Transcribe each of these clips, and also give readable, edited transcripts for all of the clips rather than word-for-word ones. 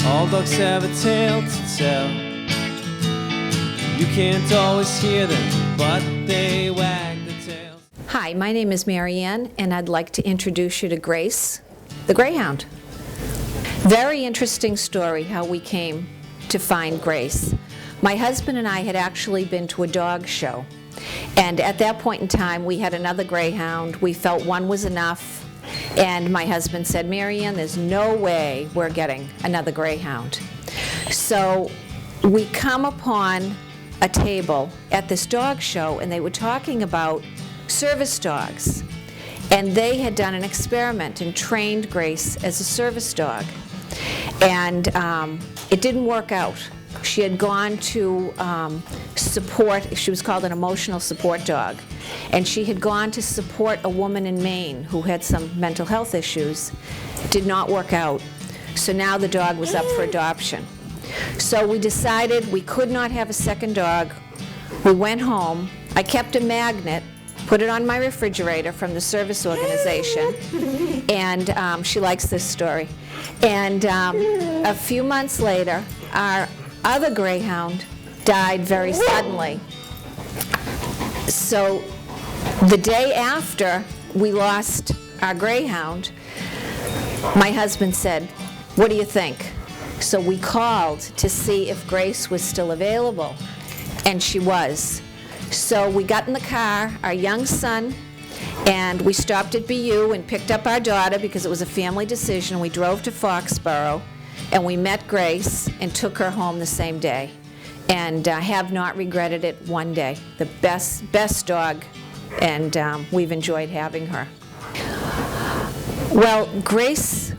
All dogs have a tale to tell. You can't always hear them, but they wag the tails. Hi, my name is Marianne, and I'd like to introduce you to Grace, the Greyhound. Very interesting story how we came to find Grace. My husband and I had actually been to a dog show, and at that point in time we had another Greyhound. We felt one was enough, and my husband said, Marianne, there's no way we're getting another Greyhound. So we come upon a table at this dog show, and they were talking about service dogs, and they had done an experiment and trained Grace as a service dog, and it didn't work out. She had gone to support, she was called an emotional support dog, and she had gone to support a woman in Maine who had some mental health issues. Did not work out. So now the dog was up for adoption. So we decided we could not have a second dog. We went home. I kept a magnet, put it on my refrigerator from the service organization, and she likes this story. And a few months later, our other Greyhound died very suddenly. So the day after we lost our Greyhound, my husband said, what do you think? So we called to see if Grace was still available, and she was. So we got in the car, our young son, and we stopped at BU and picked up our daughter because it was a family decision. We drove to Foxborough, and we met Grace and took her home the same day, and have not regretted it one day. The best dog, and we've enjoyed having her. Well, Grace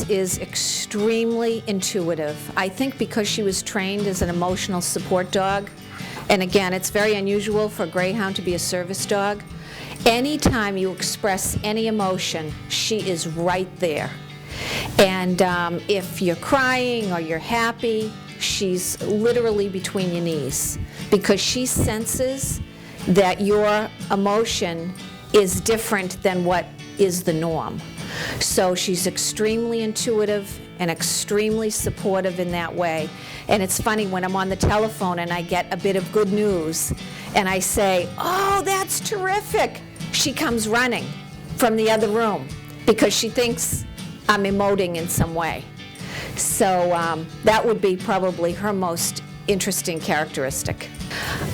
is extremely intuitive. I think because she was trained as an emotional support dog, and again, it's very unusual for a Greyhound to be a service dog. Anytime you express any emotion, she is right there. And if you're crying or you're happy, she's literally between your knees, because she senses that your emotion is different than what is the norm. So she's extremely intuitive and extremely supportive in that way. And it's funny when I'm on the telephone and I get a bit of good news and I say, oh, that's terrific, she comes running from the other room because she thinks I'm emoting in some way. So that would be probably her most interesting characteristic.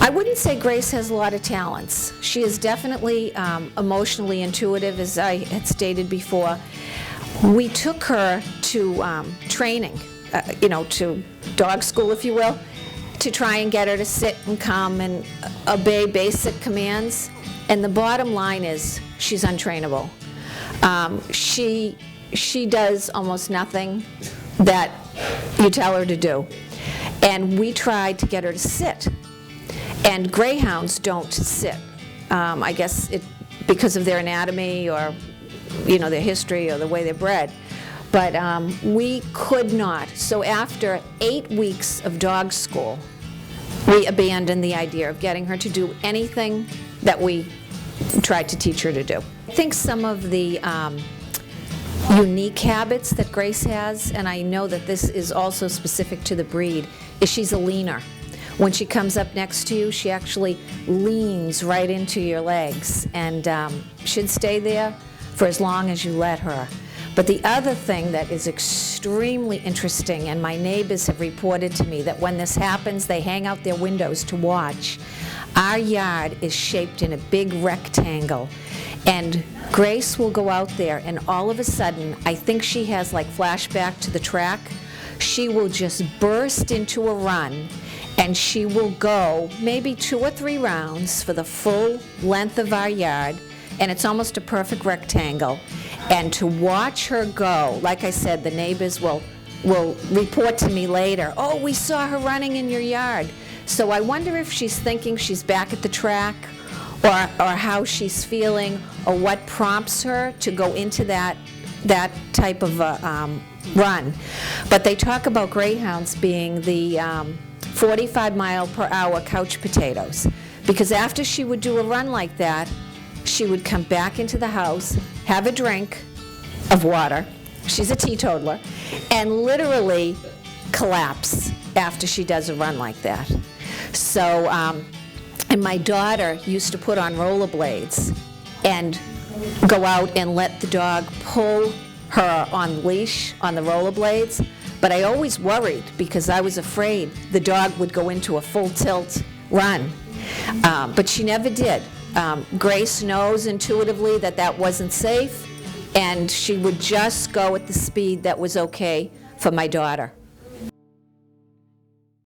I wouldn't say Grace has a lot of talents. She is definitely emotionally intuitive, as I had stated before. We took her to training, to dog school, if you will, to try and get her to sit and come and obey basic commands. And the bottom line is she's untrainable. She does almost nothing that you tell her to do. And we tried to get her to sit. And Greyhounds don't sit. I guess because of their anatomy or their history or the way they're bred. But we could not. So after 8 weeks of dog school, we abandoned the idea of getting her to do anything that we tried to teach her to do. I think some of the unique habits that Grace has, and I know that this is also specific to the breed, is she's a leaner. When she comes up next to you, she actually leans right into your legs and should stay there for as long as you let her. But the other thing that is extremely interesting, and my neighbors have reported to me that when this happens, they hang out their windows to watch. Our yard is shaped in a big rectangle, and Grace will go out there, and all of a sudden, I think she has like flashback to the track. She will just burst into a run, and she will go maybe 2 or 3 rounds for the full length of our yard, and it's almost a perfect rectangle. And to watch her go, like I said, the neighbors will report to me later, oh, we saw her running in your yard. So I wonder if she's thinking she's back at the track, or how she's feeling, or what prompts her to go into that type of run. But they talk about Greyhounds being the 45-mile-per-hour couch potatoes, because after she would do a run like that, she would come back into the house, have a drink of water, she's a teetotaler, and literally collapse after she does a run like that. So, and my daughter used to put on rollerblades and go out and let the dog pull her on leash on the rollerblades, but I always worried because I was afraid the dog would go into a full tilt run, but she never did. Grace knows intuitively that that wasn't safe, and she would just go at the speed that was okay for my daughter.